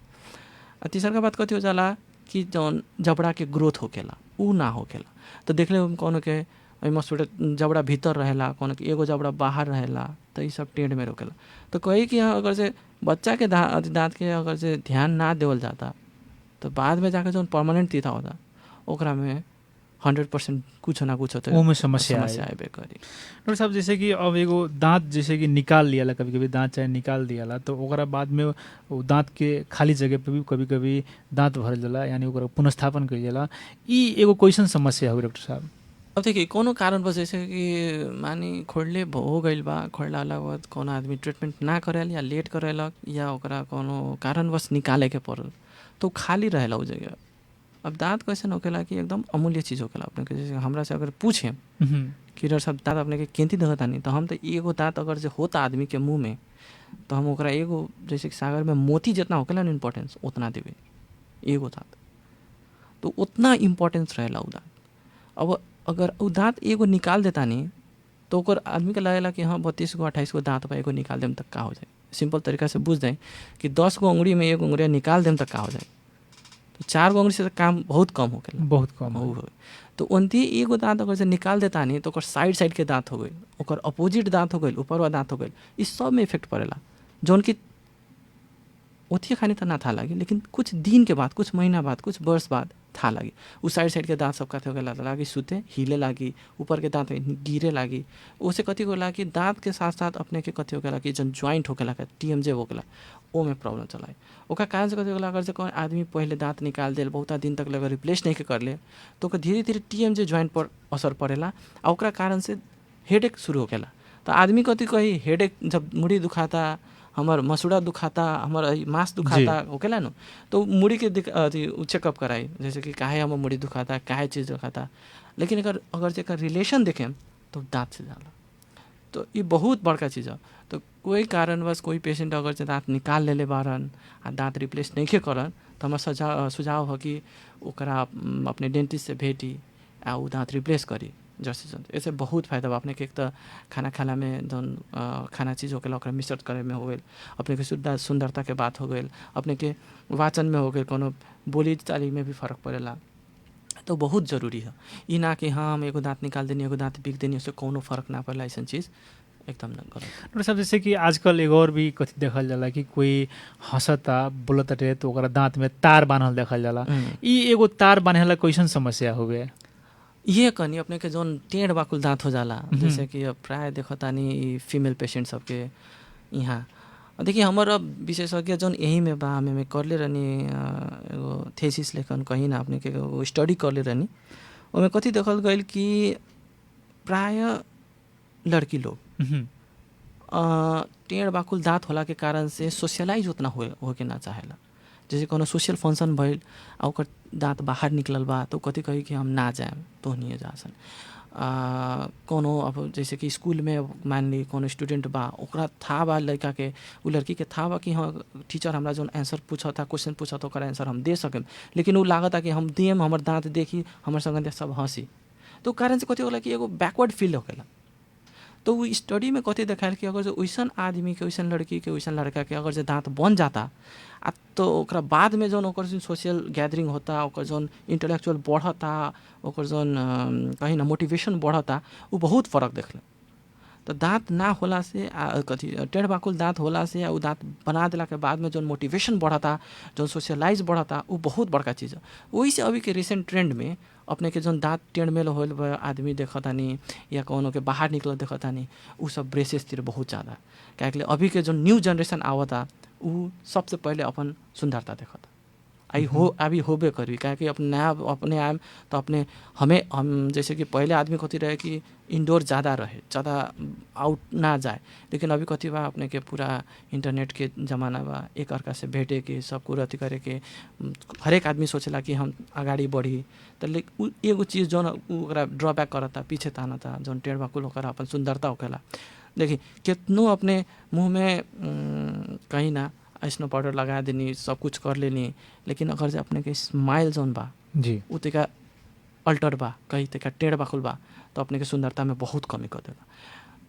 तीसरा का बात कथी हो जाला कि जौन जबड़ा के ग्रोथ होकेला उ ना होकेला। तो देख ले कोनो के हॉस्पिटल जबड़ा भीतर रहेला, कोनो के एगो जबड़ा बाहर रहेला, तो ये सब टेढ़ में रोकेला। तो कही कि अगर से बच्चा के दांत के अगर से ध्यान ना देवल जाता तो बाद में जाकर जौन परमानेंट तीता होता ओकरा में 100% कुछ ना कुछ होता है समस्या आबे करी। डॉक्टर साहब जैसे कि अब एगो दांत जैसे कि निकाल लियाला, कभी कभी दांत चाहे निकाल दियाला तो ओकरा बाद में वो दांत के खाली जगह पे भी कभी कभी दांत भरल जाला यानी ओकरा पुनर्स्थापन कइल जाला, ई एगो कैसन समस्या हो डॉक्टर साहब। अब देखिए कोनो कारणवश जैसे कि मानी खोड़ले हो गइल बा, खोड़ला बाद कोनो आदमी ट्रीटमेंट ना करेल या लेट करेलक या ओकरा कोनो कारणवश निकाले के पड़ल तो खाली रहेला उ जगह। अब दांत कैसे होकेला कि एकदम अमूल्य चीज़ होकेला। अपने के जैसे हमरा से अगर पूछे कि डॉक्टर साहब दांत अपने के केंती देता नहीं तो हम तो एगो दांत अगर जो होता आदमी के मुँह में तो हम ओकरा एगो जैसे कि सागर में मोती जितना होकेला ना इम्पोर्टेंस उतना देवे एगो दांत, तो उतना इम्पोर्टेंस रहेला उ दांत। अब अगर उ दांत एगो निकाल देता नहीं तो ओकर आदमी के लगेला कि हाँ 32 गो 28 गो दांत बा एगो निकाल देम तक का हो जाए। सिंपल तरीका से बुझ जाए कि 10 गो अंगुरी में एगो अंगुरिया निकाल देम तक का हो जाए, तो 4 गो अंगुरी से काम बहुत कम होकेला, बहुत कम हो। तो उनती एगो दांत अगर से निकाल देता नहीं तो ओकर साइड साइड के दांत हो गई, ओकर अपोजिट दांत हो गई, ऊपर वाला दांत हो गई, इस सब में इफेक्ट पड़ेला। जौन कि ओथिए खानी तो ना था लगी, लेकिन कुछ दिन के बाद, कुछ महीना बाद, कुछ वर्ष बाद था लगी। उ साइड के दाँत सब कथी हो लागी सुते हिले लागी, ऊपर के दाँत गिरे लागी। उसे कथी हो कि दाँत के साथ साथ अपने के कथी हो कि जन ज्वाइंट होके लगा TMJ हो गला ओ में प्रॉब्लम चला है। ओका कारण से कथी हो अगर कोई आदमी पहले दाँत निकाल दे बहुत दिन तक लगा रिप्लेस नहीं कर ले तो धीरे धीरे TMJ ज्वाइंट पर असर पड़ेला और ओकरा कारण से हेडेक शुरू होकेला। तो आदमी कथी कही हेडेक जब मुड़ी दुखाता, हमार मसूड़ा दुखाता, हमार मांस दुखाता होकेला न, तो मुड़ी के चेकअप कराई जैसे कि काहे हम मुड़ी दुखाता, काहे चीज़ दुखाता। लेकिन अगर जेकर रिलेशन देखें तो दाँत से जाला, तो ये बहुत बड़का चीज़ है। तो कोई कारणवश कोई पेशेंट अगर से दाँत निकाल लेले बारन आ दाँत रिप्लेस नहीं करन तो हमार सुझाव हो कि ओकरा अपने डेंटिस्ट से भेटी आ उ दाँत रिप्लेस करी जैसे जन। ऐसे बहुत फायदा बा अपने के। एक तो खाना खाला में जौन खाना चीज़ हो गया मिश्रित करे में हो गई, अपने के सुंदरता के बात हो गई, अपने के वाचन में हो गई, कोनो बोली चाली में भी फ़र्क पड़ेला। तो बहुत ज़रूरी है ये ना कि हाँ हम एगो दाँत निकाल देनी एगो दाँत बिक देनी उससे कोनो फ़र्क ना पड़ेला, ऐसा चीज़ एकदम न गलत। डॉक्टर साहब जैसे कि आजकल एगो और भी कथी देखल जाला कि कोई हंसता बोलता तो ओकरा दाँत में तार बांधल देखल जाला। ई एगो तार बांधेला कैसन समस्या हो गए? ये कनी अपने के जौन टेढ़ बाकुल दाँत हो जाला, जैसे कि अब प्राय देखतानी फीमेल पेशेंट सबके यहाँ। देखिए हमार अब विशेषज्ञ जौन यही में बा हमें कर ले रहनी एगो थेसिस लेखन कहीं ना अपने के स्टडी कर ले रहनी। उसमें कथी देखल गई कि प्राय लड़की लोग टेढ़ बाकुल दाँत होला के कारण से सोशलाइज उतना हो के ना चाहेला। जैसे कोनो सोशल फंक्शन भइल आ ओकर दाँत बाहर निकलल बा तो कथी कही कि हम ना जाएम तो नहीं जासन। कोनो अब जैसे कि स्कूल में मान ली कोनो स्टूडेंट बा ओकरा था बा लड़का के उ लड़की के था बा कि हाँ टीचर हमरा जोन आंसर पूछता क्वेश्चन पूछता ओकर आंसर हम दे सकेम, लेकिन उ लागता कि हम देम हमर दाँत देखी हमर संगत सब हंसी। तो कारण से कथी होला कि एगो बैकवर्ड फील होकेला। तो वो स्टडी में कथी देखायल कि अगर जो वैसन आदमी के वैसन लड़की के वैसन लड़का के अगर जो दाँत बन जाता तो ओकरा बाद में जौन ओकर सोशल गैदरिंग होता, ओकर जौन इंटेलेक्चुअल बढ़ता, ओकर जौन कहीं ना मोटिवेशन बढ़ता, वो बहुत फ़र्क देखल। तो दाँत ना होला से कथी टेढ़ बाकुल दाँत होला से उ दाँत बना दिला के बाद में जौन मोटिवेशन बढ़ता, जौन सोशलाइज बढ़ता, वो बहुत बड़का चीज़ है। वही से अभी के रिसेंट ट्रेंड में अपने के जौन दाँत टेढ़ मेल होल आदमी देखतानी या कोनो के बाहर निकल देखतानी उ सब ब्रेसेस तिर बहुत ज़्यादा। क्या अभी के जो न्यू जनरेशन आवता उ सबसे पहले अपन सुंदरता देखता अभी होबे करी। क्या कि अपने आएम तो अपने हम जैसे कि पहले आदमी कथी रहे कि इंडोर ज़्यादा रहे, ज़्यादा आउट ना जाए, लेकिन अभी कथी बा अपने के पूरा इंटरनेट के ज़माना बा, एक अर्का से भेटे के सब कुछ अथी करे के हरेक आदमी सोचेला कि हम आगाड़ी बढ़ी। तो एगो चीज़ जौन ओकरा ड्रॉबैक करता पीछे तानता जौन टेढ़ बाकुल ओकरा अपन सुंदरता होकेला। देखिए कितनो अपने मुँह में कहीं ना स्नो पाउडर लगा देनी सब कुछ कर लेनी, लेकिन अगर से अपने के स्माइल जौन बा जी उ तका अल्टर बा कहीं तका टेढ़ बाकुल बा तो अपने के सुंदरता में बहुत कमी कर देला।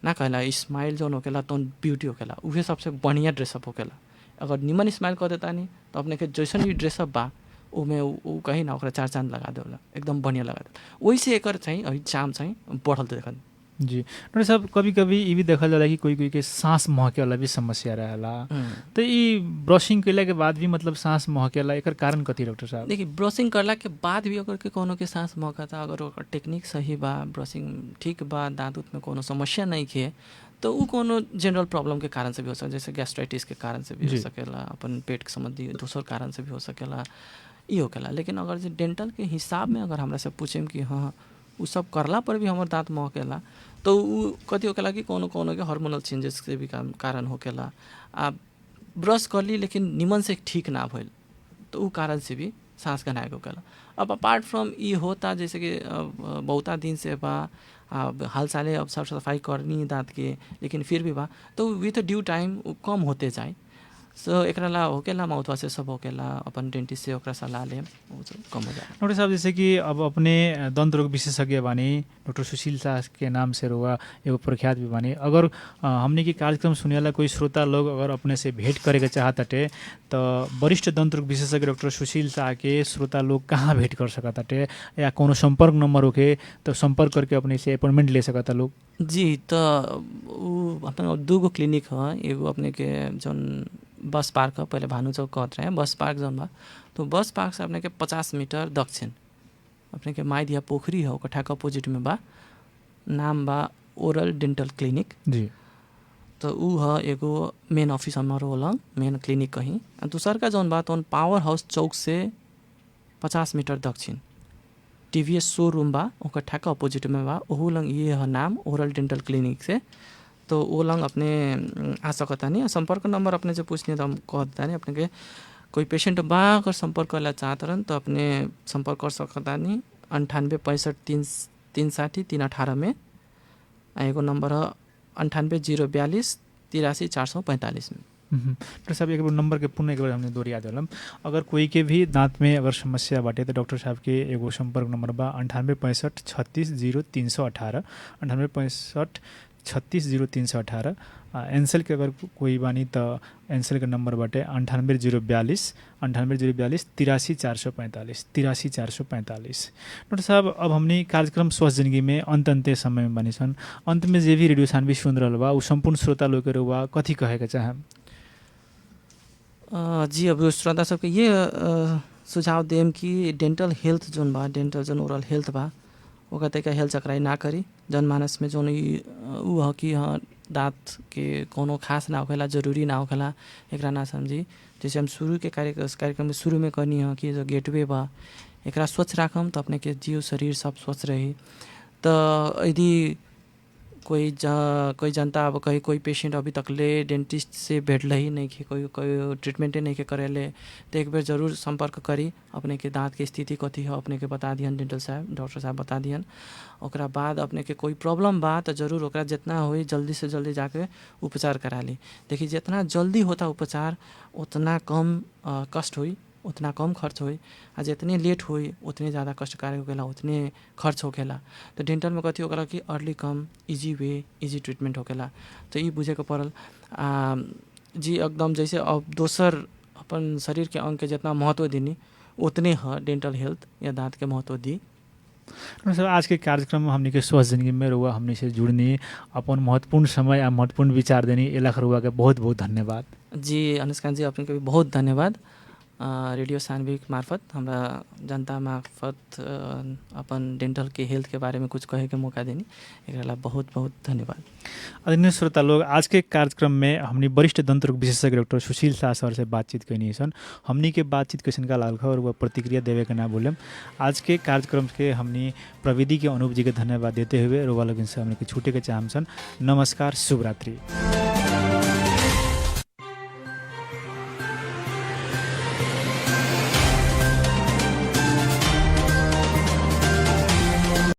ना कहला स्माइल जौन होकेला तो ब्यूटी होकेला, उहे सबसे बढ़िया ड्रेसअप होकेला। अगर निमन स्माइल कर देता नहीं तो अपने के जैसन भी ड्रेसअप बा उमें उ कहीं ना ओकरा चार चांद लगा देला, एकदम बढ़िया लगा देला। वही से एकर चाहिँ अभी चाम चाहिँ बढ़ल देखल। जी डॉक्टर साहब कभी कभी ये भी देखल जाला कि कोई के सांस महके वाला भी समस्या रहेला। तो ये ब्रशिंग कैला के बाद भी मतलब सांस महकेला, एकर कारण कथी डॉक्टर साहब? देखिए ब्रशिंग करला के बाद भी अगर के कोनो के सांस महकता, अगर ओकर टेक्निक सही बा, ब्रशिंग ठीक बा, दाँत में कोनो समस्या नहीं खे तो उ कोनो जनरल प्रॉब्लम के कारण से भी हो सकता, जैसे गैस्ट्राइटिस के कारण से भी हो सकेला, अपन पेट के संबंधी दूसर कारण से भी हो सकेला, ये होकेला। लेकिन अगर जो डेंटल के हिसाब में अगर हमरा से पूछेम कि हाँ उ सब करला पर भी हमार दाँत महकेला तो उ कथी होकेला कि कोनो के हार्मोनल चेंजेस के भी कारण होकेला। आप ब्रश कर ली लेकिन निमन से ठीक ना भइल तो उ कारण से भी सांस गनाए होकेला। अब अपार्ट फ्रॉम ये होता जैसे कि बहुता दिन से बा हाल साले अब साफ सफाई करनी दाँत के, लेकिन फिर भी बा तो विथ ड्यू टाइम कम होते जाए। सो एकरा ला होकेला माउथ वाश से सब होकेला, अपन डेंटिस्ट से ओकरा सलाह ले कम हो जाए। डॉक्टर साहब जैसे कि अब अपने दंत रोग विशेषज्ञ बानी डॉक्टर सुशील शाह के नाम से रोगा एगो प्रख्यात भी बानी। अगर हमने की कार्यक्रम सुनेला कोई श्रोता लोग अगर अपने से भेंट करे के चाहताटे तो वरिष्ठ दंत रोग विशेषज्ञ डॉक्टर सुशील शाह के श्रोता लोग कहाँ भेंट कर सकताटे या कोनो संपर्क नंबर होके तो संपर्क करके अपने से अपॉइंटमेंट ले सकता लोग? जी तो अपने दूगो क्लिनिक है, एगो अपने के जौन बस पार्क पहले भानु चौक कहते रहे बस पार्क जौन बा तो बस पार्क से अपने के 50 मीटर दक्षिण अपने के माइदिया पोखरी है ओकर ठाक अपोजिट में बा नाम बा ओरल डेंटल क्लिनिक जी तो ऊ ह एगो मेन ऑफिस हमारो लंग मेन क्लिनिक कहीं दूसर का जौन बा तो पावर हाउस चौक से 50 मीटर दक्षिण टीवीएस शोरूम बा ओकर ठाका अपोजिट में बा ओहू लंग ये है नाम ओरल डेंटल क्लिनिक से तो वो लंग अपने आ सकता नहीं संपर्क नंबर अपने से पूछने तो हम कहता नहीं अपने के कोई पेशेंट बा अगर संपर्क करना चाहते रहन तो अपने संपर्क कर सकता नहीं 9865 में एगो नंबर है 9802438445 में। डॉक्टर साहब एक बार नंबर के पुनः एक बार हमने दोहरा दिलम अगर कोई के भी दांत में अगर समस्या बाटे तो डॉक्टर साहब के एगो संपर्क नंबर बा 9865360318 9865360318 एनसेल के अगर कोई बानी तो एनसेल के नंबर बाटे 9802438445 डॉक्टर साहब अब हमने कार्यक्रम स्वस्थ जिंदगी में अंत समय में बनी सन अंत में जे भी रेडियो सानवी सुन रहा बा उ संपूर्ण श्रोता लोग के बा कथी कहे के चाहे जी अब श्रोता सबके ये सुझाव देम कि डेंटल हेल्थ जोन बा डेंटल जोन ओरल हेल्थ बा ओका तरीका हेल्थ चक्राई ना करी जनमानस में जोन ऊ ह कि हाँ दाँत के कोनो खास ना होखेला जरूरी ना होखेला एकरा ना समझी जैसे हम शुरू के कार्यक्रम में शुरू में कहनी है कि जो गेटवे बा एकरा स्वच्छ राखम तो अपने के जीव शरीर सब स्वच्छ रही तो यदि कोई जनता अब कहीं कोई पेशेंट अभी तक ले डेंटिस्ट से भेटल ही नहीं कि कोई ट्रीटमेंटे नहीं के करेले तो एक बार जरूर संपर्क करी अपने के दांत के स्थिति कथी है अपने के बता दिहन डेंटल साहब डॉक्टर साहब बता दिहन ओकरा बाद अपने के कोई प्रॉब्लम बा तो जरूर ओकरा जितना होई जल्दी से जल्दी जाके उपचार करा ली। देखिए जितना जल्दी होता उपचार उतना कम कष्ट हुई उतना कम खर्च होई आ जितने लेट होई उतने ज़्यादा कष्टकारी होखेला उतने खर्च होखेला तो डेंटल में कथी होखेला कि early come easy way easy treatment होखेला तो ये बुझे के पड़ल जी एकदम जैसे अब दोसर अपन शरीर के अंग के जितना महत्व देनी उतने है डेंटल हेल्थ या दांत के महत्व दी। सर आज के कार्यक्रम में हमने के स्वस्थ जिंदगी में रुआ हमने से जुड़ने अपन महत्वपूर्ण समय और महत्वपूर्ण विचार देनी एलाख रुआ के बहुत बहुत धन्यवाद। जी अनुष्कांत जी अपने के भी बहुत धन्यवाद। रेडियो सानवी मार्फत हमरा जनता मार्फत अपन डेंटल के हेल्थ के बारे में कुछ कहे के मौका देनी एकरा बहुत बहुत धन्यवाद। आदरणीय श्रोता लोग आज के कार्यक्रम में हमने वरिष्ठ दंत रोग विशेषज्ञ डॉक्टर सुशील शाह सर से बातचीत कैनी सन हमनी के बातचीत कैसन का लागल और वह प्रतिक्रिया देवे के ना बोलेम। आज के कार्यक्रम के हमने प्रविधि के अनूप जी के धन्यवाद देते हुए रोवा लोगन से हमने के छूटे के चाहम सन। नमस्कार, शुभ रात्रि।